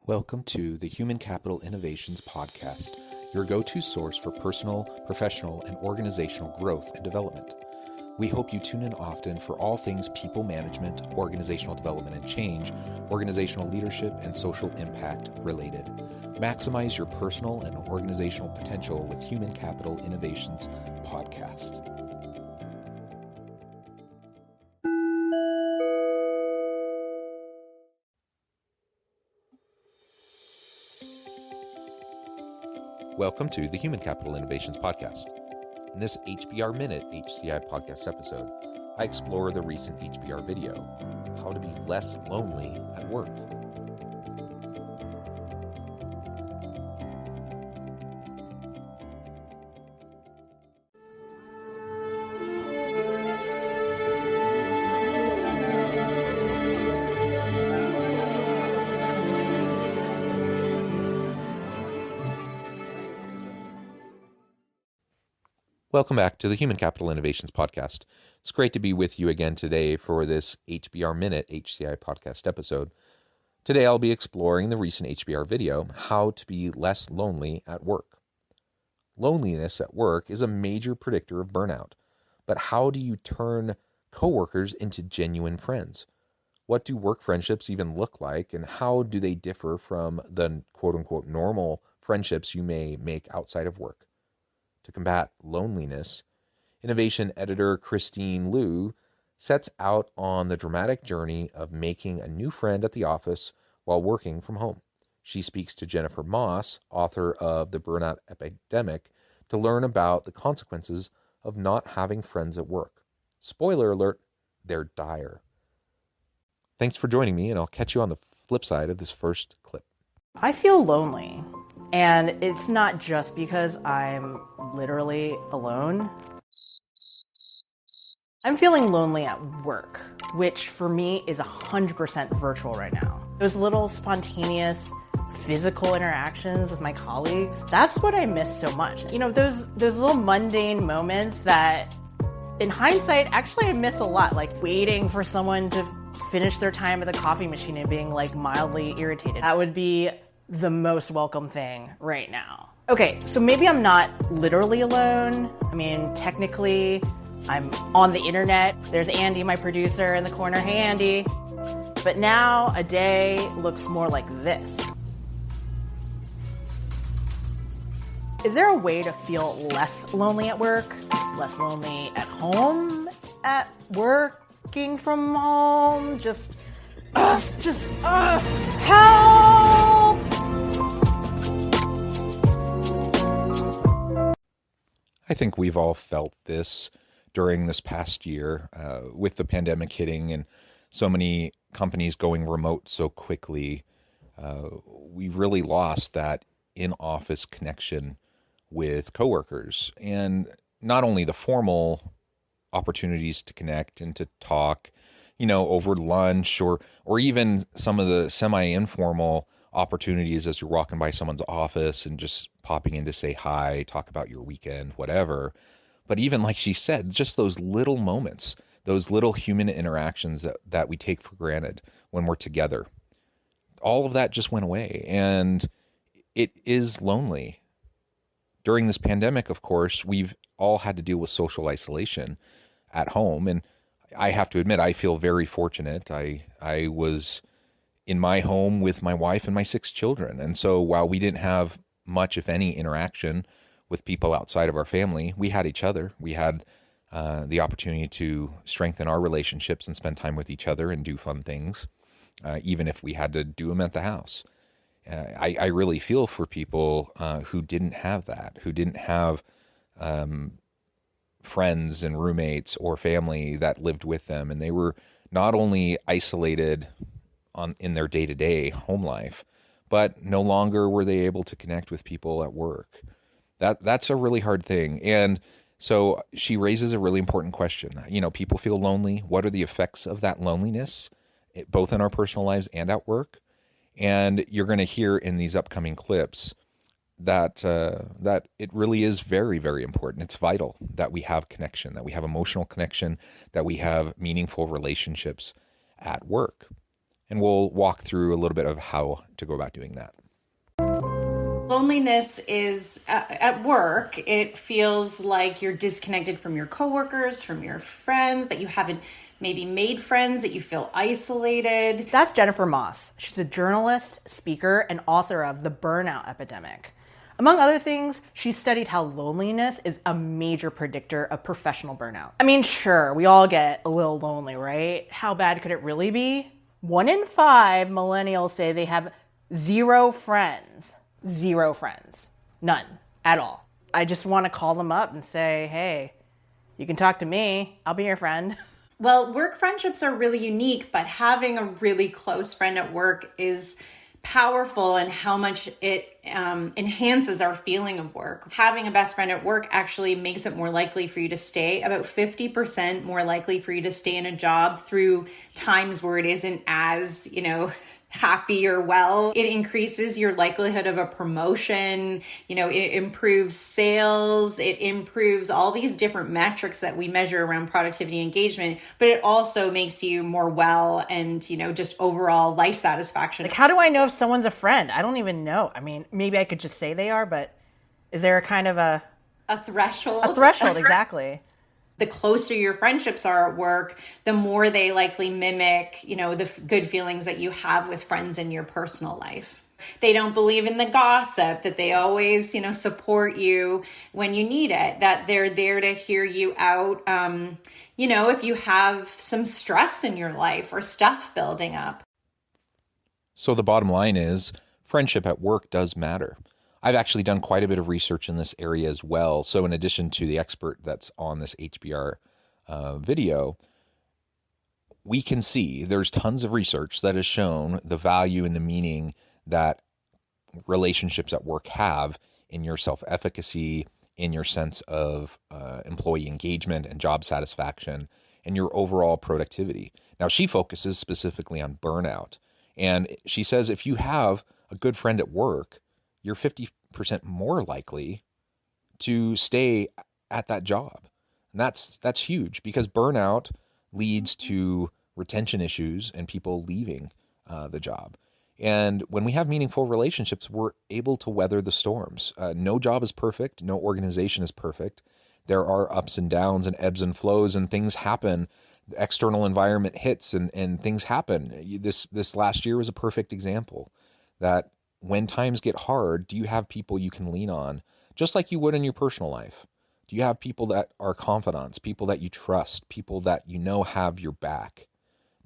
Welcome to the Human Capital Innovations Podcast, your go-to source for personal, professional, and organizational growth and development. We hope you tune in often for all things people management, organizational development and change, organizational leadership, and social impact related. Maximize your personal and organizational potential with Human Capital Innovations Podcast. Welcome to the Human Capital Innovations Podcast. In this HBR Minute HCI podcast episode, I explore the recent HBR video, How to Be Less Lonely at Work. Welcome back to the Human Capital Innovations Podcast. It's great to be with you again today for this HBR Minute HCI podcast episode. Today I'll be exploring the recent HBR video, How to Be Less Lonely at Work. Loneliness at work is a major predictor of burnout, but how do you turn coworkers into genuine friends? What do work friendships even look like, and how do they differ from the quote-unquote normal friendships you may make outside of work? To combat loneliness, innovation editor Christine Liu sets out on the dramatic journey of making a new friend at the office while working from home. She speaks to Jennifer Moss, author of The Burnout Epidemic, to learn about the consequences of not having friends at work. Spoiler alert, they're dire. Thanks for joining me, and I'll catch you on the flip side of this first clip. I feel lonely, and it's not just because I'm literally alone. I'm feeling lonely at work, which for me is 100% virtual right now. Those little spontaneous physical interactions with my colleagues, that's what I miss so much. You know, those little mundane moments that in hindsight, actually I miss a lot, like waiting for someone to finish their time at the coffee machine and being like mildly irritated. That would be the most welcome thing right now. Okay, so maybe I'm not literally alone. I mean, technically, I'm on the internet. There's Andy, my producer, in the corner. Hey, Andy. But now a day looks more like this. Is there a way to feel less lonely at work? Less lonely at home? At working from home? Just help! I think we've all felt this during this past year with the pandemic hitting and so many companies going remote so quickly. We really lost that in-office connection with coworkers, and not only the formal opportunities to connect and to talk, you know, over lunch or even some of the semi-informal opportunities as you're walking by someone's office and just popping in to say hi, talk about your weekend, whatever. But even like she said, just those little moments, those little human interactions that we take for granted when we're together, all of that just went away, and it is lonely. During this pandemic, of course, we've all had to deal with social isolation at home, and I have to admit, I feel very fortunate. I was in my home with my wife and my 6 children. And so while we didn't have much, if any, interaction with people outside of our family, we had each other. We had the opportunity to strengthen our relationships and spend time with each other and do fun things, even if we had to do them at the house. I really feel for people who didn't have that, who didn't have friends and roommates or family that lived with them. And they were not only isolated in their day-to-day home life, but no longer were they able to connect with people at work. That's a really hard thing. And so she raises a really important question. You know, people feel lonely. What are the effects of that loneliness, both in our personal lives and at work? And you're going to hear in these upcoming clips that it really is very, very important. It's vital that we have connection, that we have emotional connection, that we have meaningful relationships at work. And we'll walk through a little bit of how to go about doing that. Loneliness is at work. It feels like you're disconnected from your coworkers, from your friends, that you haven't maybe made friends, that you feel isolated. That's Jennifer Moss. She's a journalist, speaker, and author of The Burnout Epidemic. Among other things, she studied how loneliness is a major predictor of professional burnout. I mean, sure, we all get a little lonely, right? How bad could it really be? 1 in 5 millennials say they have 0 friends. 0 friends. None. At all. I just want to call them up and say, hey, you can talk to me. I'll be your friend. Well, work friendships are really unique, but having a really close friend at work is powerful in how much it enhances our feeling of work. Having a best friend at work actually makes it more likely for you to stay, about 50% more likely for you to stay in a job through times where it isn't as, happy or well. It increases your likelihood of a promotion. It improves sales. It improves all these different metrics that we measure around productivity and engagement, but it also makes you more well and, just overall life satisfaction. Like, how do I know if someone's a friend? I don't even know. I mean, maybe I could just say they are, but is there a kind of a threshold? A threshold, exactly. The closer your friendships are at work, the more they likely mimic, the good feelings that you have with friends in your personal life. They don't believe in the gossip, that they always, support you when you need it, that they're there to hear you out, if you have some stress in your life or stuff building up. So the bottom line is friendship at work does matter. I've actually done quite a bit of research in this area as well. So in addition to the expert that's on this HBR video, we can see there's tons of research that has shown the value and the meaning that relationships at work have in your self-efficacy, in your sense of employee engagement and job satisfaction, and your overall productivity. Now, she focuses specifically on burnout. And she says if you have a good friend at work, you're 50% more likely to stay at that job. And that's huge because burnout leads to retention issues and people leaving the job. And when we have meaningful relationships, we're able to weather the storms. No job is perfect. No organization is perfect. There are ups and downs and ebbs and flows, and things happen. The external environment hits and things happen. This last year was a perfect example that when times get hard, do you have people you can lean on, just like you would in your personal life? Do you have people that are confidants, people that you trust, people that have your back?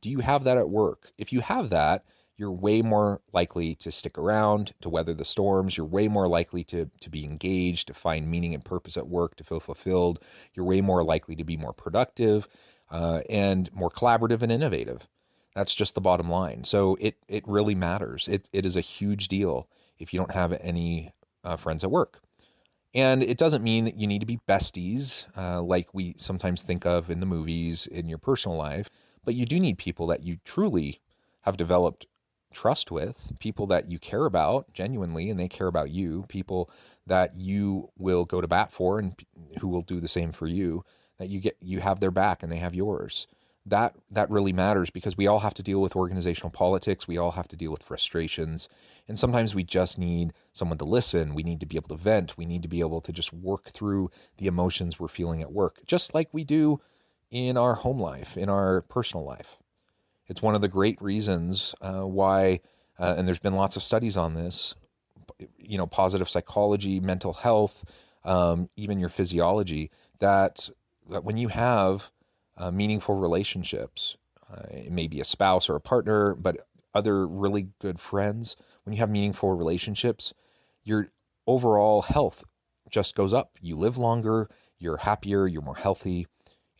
Do you have that at work? If you have that, you're way more likely to stick around, to weather the storms. You're way more likely to be engaged, to find meaning and purpose at work, to feel fulfilled. You're way more likely to be more productive and more collaborative and innovative. That's just the bottom line. So it really matters. It is a huge deal if you don't have any friends at work. And it doesn't mean that you need to be besties like we sometimes think of in the movies in your personal life, but you do need people that you truly have developed trust with, people that you care about genuinely and they care about you, people that you will go to bat for and who will do the same for you, that you have their back and they have yours. That really matters because we all have to deal with organizational politics. We all have to deal with frustrations. And sometimes we just need someone to listen. We need to be able to vent. We need to be able to just work through the emotions we're feeling at work, just like we do in our home life, in our personal life. It's one of the great reasons why, and there's been lots of studies on this, positive psychology, mental health, even your physiology, that when you have meaningful relationships, it may be a spouse or a partner, but other really good friends, when you have meaningful relationships, your overall health just goes up. You live longer, you're happier, you're more healthy,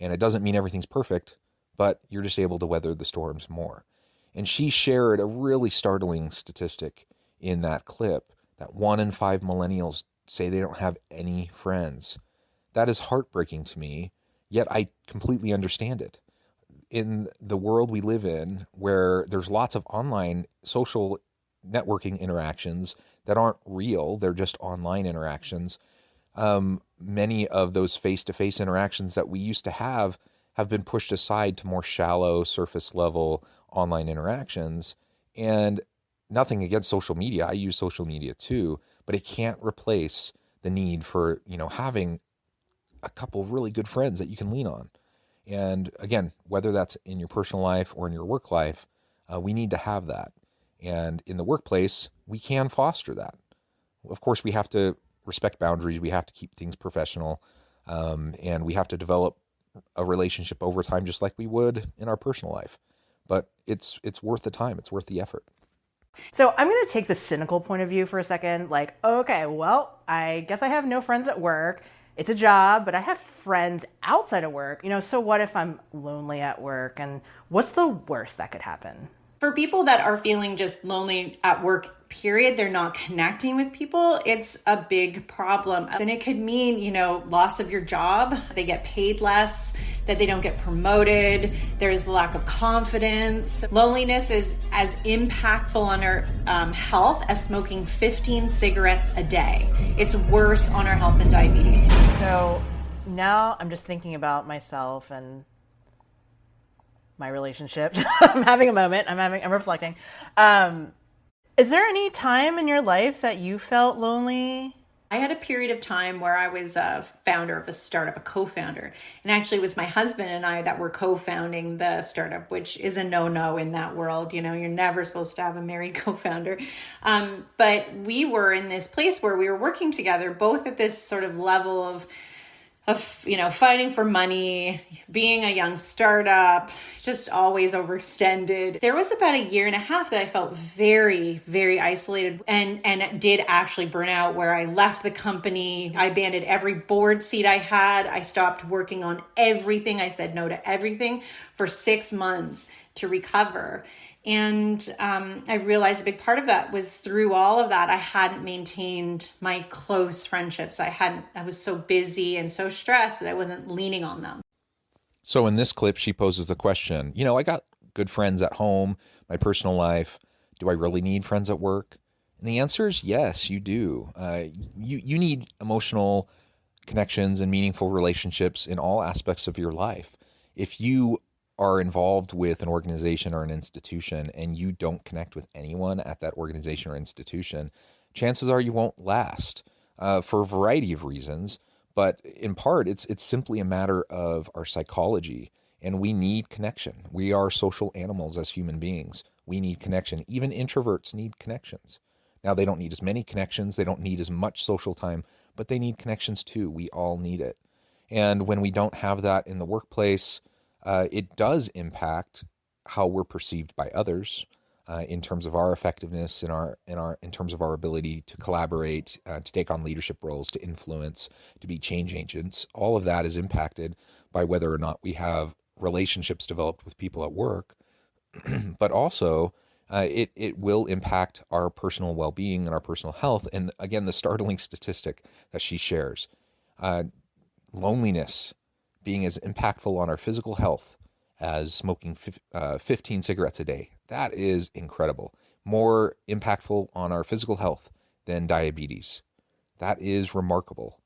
and it doesn't mean everything's perfect, but you're just able to weather the storms more. And she shared a really startling statistic in that clip that 1 in 5 millennials say they don't have any friends. That is heartbreaking to me, yet I completely understand it. In the world we live in, where there's lots of online social networking interactions that aren't real, they're just online interactions, many of those face-to-face interactions that we used to have been pushed aside to more shallow, surface level online interactions. And nothing against social media. I use social media too, but it can't replace the need for, having a couple of really good friends that you can lean on. And again, whether that's in your personal life or in your work life, we need to have that. And in the workplace, we can foster that. Of course, we have to respect boundaries. We have to keep things professional. And we have to develop a relationship over time, just like we would in our personal life. But it's worth the time. It's worth the effort. So I'm going to take the cynical point of view for a second. Like, okay, well, I guess I have no friends at work. It's a job, but I have friends outside of work. So what if I'm lonely at work? And what's the worst that could happen? For people that are feeling just lonely at work, period, they're not connecting with people, it's a big problem. And it could mean, loss of your job, they get paid less, that they don't get promoted, there's lack of confidence. Loneliness is as impactful on our health as smoking 15 cigarettes a day. It's worse on our health than diabetes. So now I'm just thinking about myself and my relationships. I'm having a moment. I'm reflecting. Is there any time in your life that you felt lonely? I had a period of time where I was a founder of a startup, a co-founder. And actually it was my husband and I that were co-founding the startup, which is a no-no in that world. You're never supposed to have a married co-founder. But we were in this place where we were working together, both at this sort of level of fighting for money, being a young startup, just always overextended. There was about a year and a half that I felt very, very isolated and did actually burn out, where I left the company. I abandoned every board seat I had. I stopped working on everything. I said no to everything for 6 months to recover. And I realized a big part of that was through all of that, I hadn't maintained my close friendships. I was so busy and so stressed that I wasn't leaning on them. So in this clip, she poses the question, I got good friends at home, my personal life. Do I really need friends at work? And the answer is yes, you do. You need emotional connections and meaningful relationships in all aspects of your life. If you are involved with an organization or an institution and you don't connect with anyone at that organization or institution, chances are you won't last for a variety of reasons. But in part, it's simply a matter of our psychology, and we need connection. We are social animals as human beings. We need connection. Even introverts need connections. Now, they don't need as many connections. They don't need as much social time, but they need connections too. We all need it. And when we don't have that in the workplace, it does impact how we're perceived by others in terms of our effectiveness, in terms of our ability to collaborate, to take on leadership roles, to influence, to be change agents. All of that is impacted by whether or not we have relationships developed with people at work, but also it will impact our personal well-being and our personal health. And again, the startling statistic that she shares, loneliness being as impactful on our physical health as smoking 15 cigarettes a day. That is incredible. More impactful on our physical health than diabetes. That is remarkable.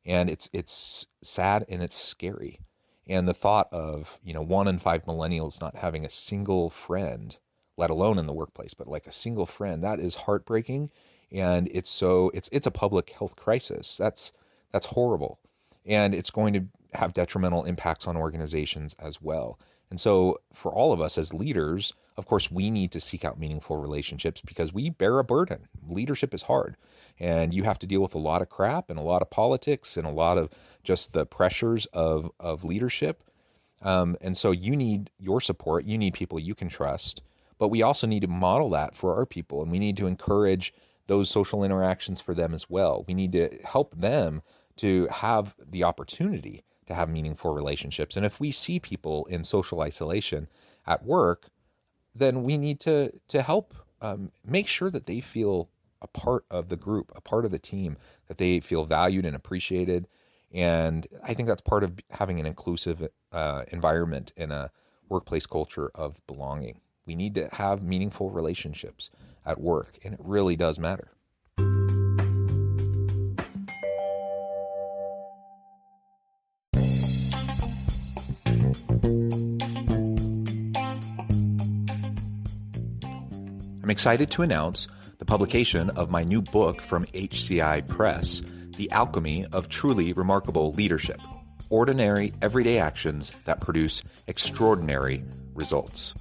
And it's sad and it's scary. And the thought of, 1 in 5 millennials not having a single friend, let alone in the workplace, but like a single friend, that is heartbreaking. And it's a public health crisis. That's horrible. And it's going to have detrimental impacts on organizations as well. And so for all of us as leaders, of course, we need to seek out meaningful relationships because we bear a burden. Leadership is hard, and you have to deal with a lot of crap and a lot of politics and a lot of just the pressures of leadership. And so you need your support. You need people you can trust, but we also need to model that for our people, and we need to encourage those social interactions for them as well. We need to help them to have the opportunity to have meaningful relationships. And if we see people in social isolation at work, then we need to help make sure that they feel a part of the group, a part of the team, that they feel valued and appreciated. And I think that's part of having an inclusive environment in a workplace culture of belonging. We need to have meaningful relationships at work, and it really does matter. I'm excited to announce the publication of my new book from HCI Press, The Alchemy of Truly Remarkable Leadership: Ordinary, Everyday Actions That Produce Extraordinary Results.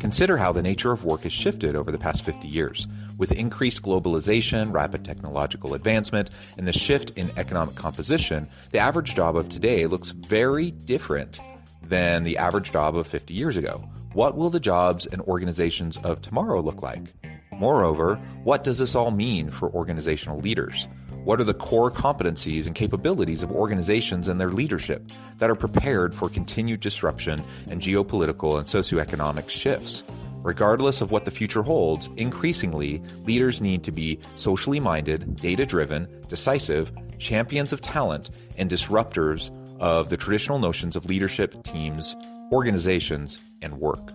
Consider how the nature of work has shifted over the past 50 years. With increased globalization, rapid technological advancement, and the shift in economic composition, the average job of today looks very different than the average job of 50 years ago. What will the jobs and organizations of tomorrow look like? Moreover, what does this all mean for organizational leaders? What are the core competencies and capabilities of organizations and their leadership that are prepared for continued disruption and geopolitical and socioeconomic shifts? Regardless of what the future holds, increasingly, leaders need to be socially minded, data-driven, decisive, champions of talent, and disruptors of the traditional notions of leadership, teams, organizations, and work.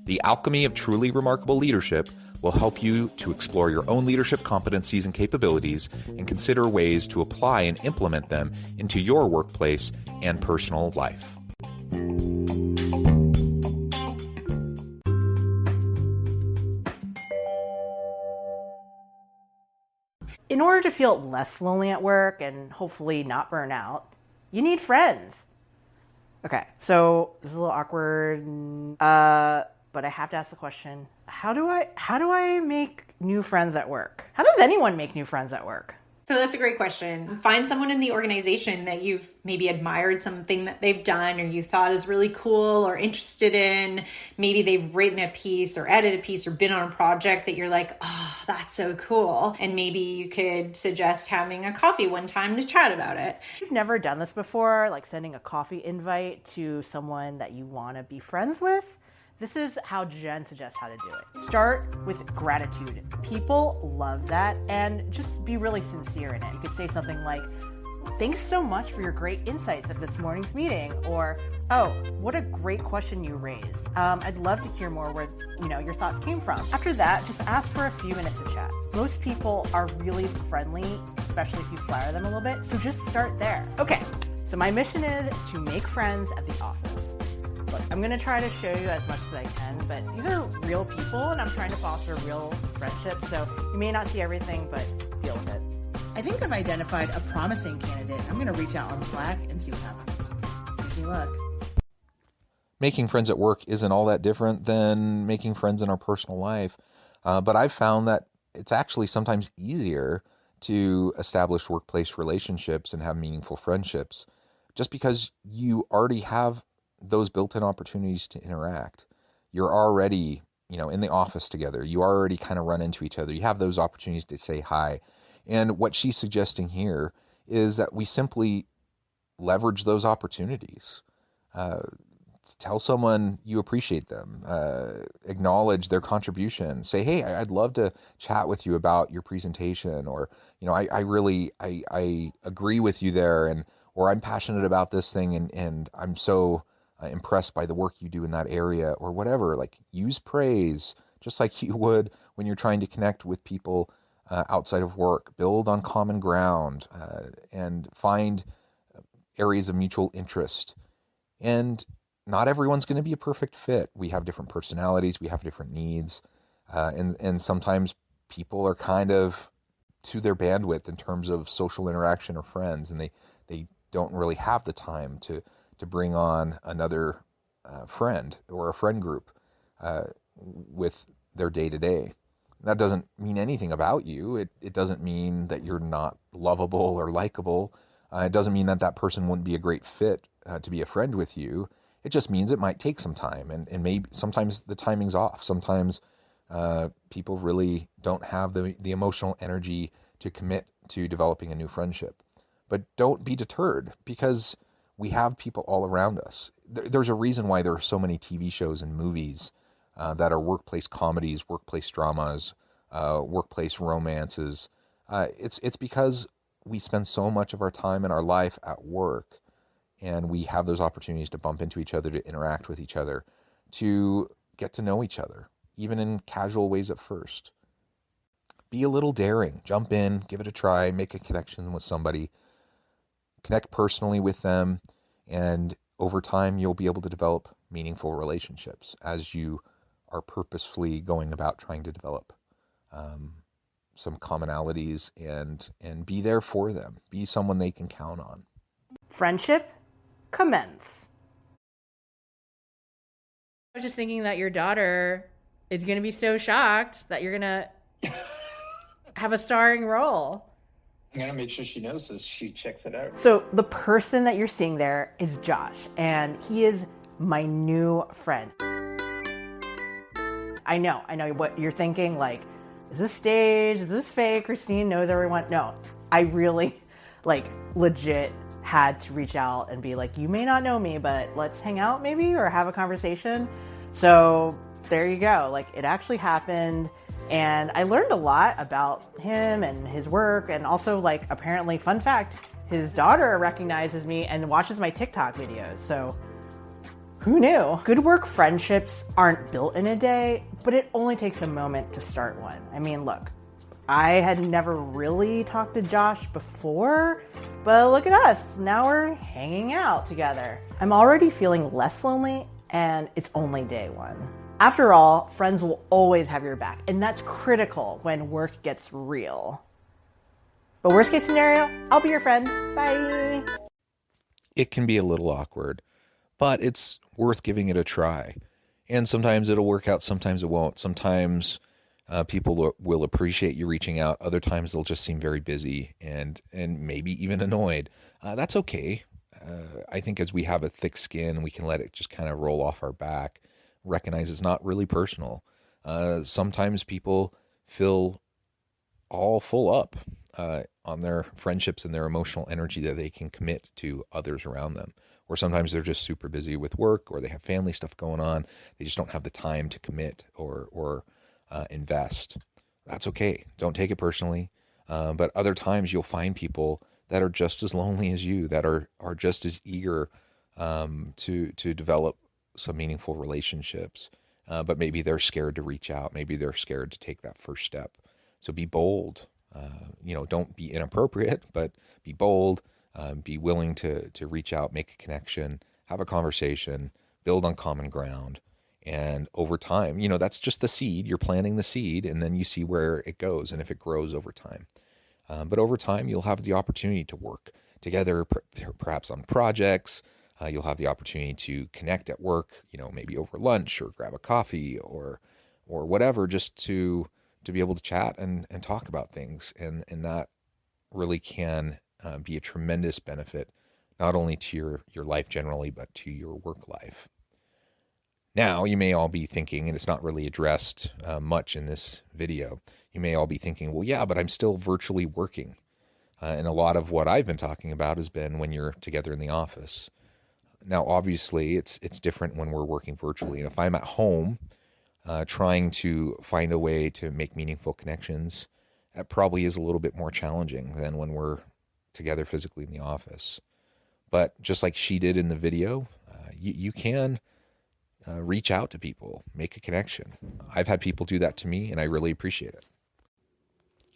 The Alchemy of Truly Remarkable Leadership will help you to explore your own leadership competencies and capabilities and consider ways to apply and implement them into your workplace and personal life. In order to feel less lonely at work and hopefully not burn out, you need friends. Okay, so this is a little awkward, but I have to ask the question, how do I make new friends at work? How does anyone make new friends at work? So that's a great question. Find someone in the organization that you've maybe admired something that they've done or you thought is really cool or interested in. Maybe they've written a piece or edited a piece or been on a project that you're like, oh, that's so cool. And maybe you could suggest having a coffee one time to chat about it. If you've never done this before, like sending a coffee invite to someone that you want to be friends with, this is how Jen suggests how to do it. Start with gratitude. People love that, and just be really sincere in it. You could say something like, thanks so much for your great insights at this morning's meeting, or, oh, what a great question you raised. I'd love to hear more where your thoughts came from. After that, just ask for a few minutes to chat. Most people are really friendly, especially if you flatter them a little bit, so just start there. Okay, so my mission is to make friends at the office. Look, I'm going to try to show you as much as I can, but these are real people, and I'm trying to foster real friendships, so you may not see everything, but deal with it. I think I've identified a promising candidate. I'm going to reach out on Slack and see what happens. Wish me luck. Making friends at work isn't all that different than making friends in our personal life, but I've found that it's actually sometimes easier to establish workplace relationships and have meaningful friendships just because you already have those built-in opportunities to interact. You're already, in the office together. You already kind of run into each other. You have those opportunities to say hi. And what she's suggesting here is that we simply leverage those opportunities. Tell someone you appreciate them. Acknowledge their contribution. Say, hey, I'd love to chat with you about your presentation, or, I agree with you there, or I'm passionate about this thing, and I'm so impressed by the work you do in that area, or whatever. Like, use praise just like you would when you're trying to connect with people outside of work. Build on common ground and find areas of mutual interest. And not everyone's going to be a perfect fit. We have different personalities, we have different needs, and sometimes people are kind of to their bandwidth in terms of social interaction or friends, and they don't really have the time to bring on another friend or a friend group with their day-to-day. That doesn't mean anything about you. It doesn't mean that you're not lovable or likable. It doesn't mean that person wouldn't be a great fit to be a friend with you. It just means it might take some time, and maybe sometimes the timing's off. Sometimes people really don't have the emotional energy to commit to developing a new friendship. But don't be deterred, because we have people all around us. There's a reason why there are so many TV shows and movies that are workplace comedies, workplace dramas, workplace romances. It's because we spend so much of our time in our life at work, and we have those opportunities to bump into each other, to interact with each other, to get to know each other, even in casual ways at first. Be a little daring. Jump in, give it a try, make a connection with somebody, connect personally with them, and over time you'll be able to develop meaningful relationships as you are purposefully going about trying to develop um, some commonalities and be there for them, be someone they can count on. Friendship, commence. I was just thinking that your daughter is going to be so shocked that you're going to have a starring role. I'm going to make sure she knows this. She checks it out. So the person that you're seeing there is Josh, and he is my new friend. I know what you're thinking, like, is this staged? Is this fake? Christine knows everyone. No, I really, legit had to reach out and be like, you may not know me, but let's hang out maybe or have a conversation. So there you go. It actually happened. And I learned a lot about him and his work. And also, apparently, fun fact, his daughter recognizes me and watches my TikTok videos. So who knew? Good work friendships aren't built in a day, but it only takes a moment to start one. I mean, look, I had never really talked to Josh before, but look at us. Now we're hanging out together. I'm already feeling less lonely, and it's only day one. After all, friends will always have your back, and that's critical when work gets real. But worst case scenario, I'll be your friend. Bye. It can be a little awkward, but it's worth giving it a try. And sometimes it'll work out, sometimes it won't. Sometimes people will appreciate you reaching out. Other times they'll just seem very busy and maybe even annoyed. That's okay. I think as we have a thick skin, we can let it just kind of roll off our back, recognize it's not really personal. Sometimes people feel all full up on their friendships and their emotional energy that they can commit to others around them. Or sometimes they're just super busy with work, or they have family stuff going on. They just don't have the time to commit or invest. That's okay. Don't take it personally. But other times you'll find people that are just as lonely as you, that are just as eager to develop some meaningful relationships. But maybe they're scared to reach out. Maybe they're scared to take that first step. So be bold. Don't be inappropriate, but be bold. Be willing to reach out, make a connection, have a conversation, build on common ground. And over time, that's just the seed. You're planting the seed, and then you see where it goes and if it grows over time. But over time, you'll have the opportunity to work together, perhaps on projects. You'll have the opportunity to connect at work, maybe over lunch or grab a coffee or whatever, just to be able to chat and talk about things. And that really can be a tremendous benefit, not only to your life generally, but to your work life. Now, you may all be thinking, and it's not really addressed much in this video, you may all be thinking, well, yeah, but I'm still virtually working. And a lot of what I've been talking about has been when you're together in the office. Now, obviously, it's different when we're working virtually. And if I'm at home trying to find a way to make meaningful connections, that probably is a little bit more challenging than when we're together physically in the office. But just like she did in the video, you can reach out to people, make a connection. I've had people do that to me, and I really appreciate it.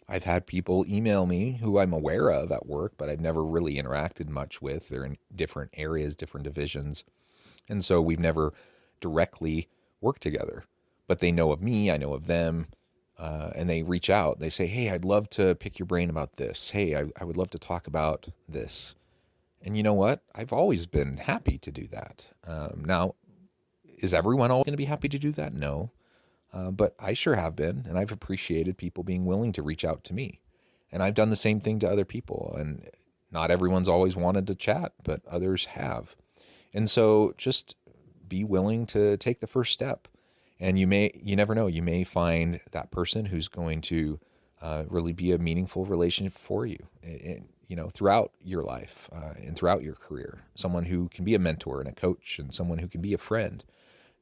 I've had people email me who I'm aware of at work, but I've never really interacted much with. They're in different areas, different divisions, and so we've never directly worked together. But they know of me, I know of them, and they reach out. They say, hey, I'd love to pick your brain about this. Hey, I would love to talk about this. And you know what? I've always been happy to do that. Now, is everyone all going to be happy to do that? No. But I sure have been, and I've appreciated people being willing to reach out to me. And I've done the same thing to other people. And not everyone's always wanted to chat, but others have. And so just be willing to take the first step. And you never know, you may find that person who's going to really be a meaningful relationship for you, throughout your life and throughout your career. Someone who can be a mentor and a coach, and someone who can be a friend,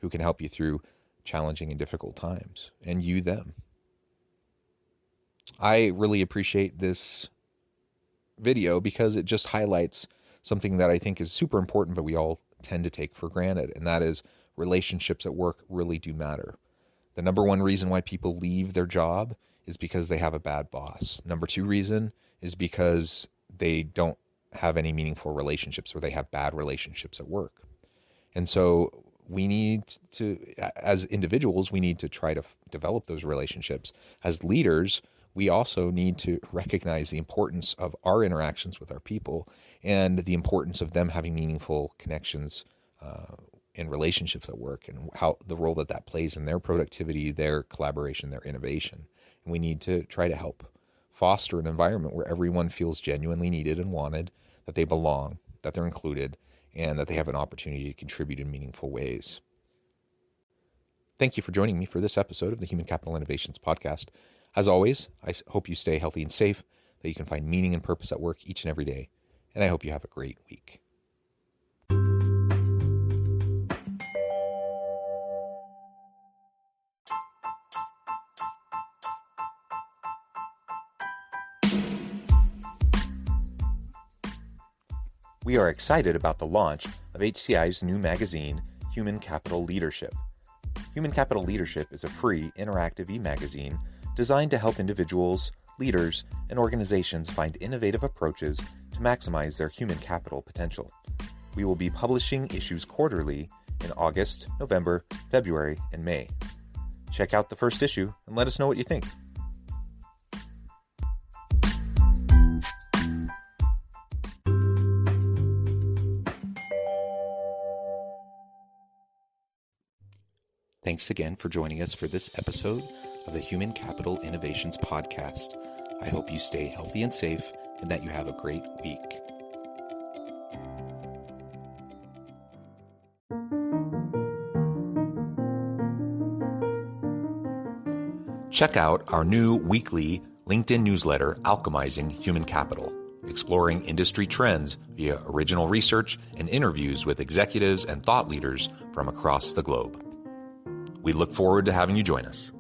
who can help you through challenging and difficult times, and you them. I really appreciate this video because it just highlights something that I think is super important, but we all tend to take for granted, and that is relationships at work really do matter. The number one reason why people leave their job is because they have a bad boss. Number two reason is because they don't have any meaningful relationships, or they have bad relationships at work. And so we need to, as individuals, we need to try to develop those relationships. As leaders, we also need to recognize the importance of our interactions with our people and the importance of them having meaningful connections in relationships at work, and how the role that that plays in their productivity, their collaboration, their innovation. And we need to try to help foster an environment where everyone feels genuinely needed and wanted, that they belong, that they're included, and that they have an opportunity to contribute in meaningful ways. Thank you for joining me for this episode of the Human Capital Innovations Podcast. As always, I hope you stay healthy and safe, that you can find meaning and purpose at work each and every day, and I hope you have a great week. We are excited about the launch of HCI's new magazine, Human Capital Leadership. Human Capital Leadership is a free, interactive e-magazine designed to help individuals, leaders, and organizations find innovative approaches to maximize their human capital potential. We will be publishing issues quarterly in August, November, February, and May. Check out the first issue and let us know what you think. Thanks again for joining us for this episode of the Human Capital Innovations Podcast. I hope you stay healthy and safe and that you have a great week. Check out our new weekly LinkedIn newsletter, Alchemizing Human Capital, exploring industry trends via original research and interviews with executives and thought leaders from across the globe. We look forward to having you join us.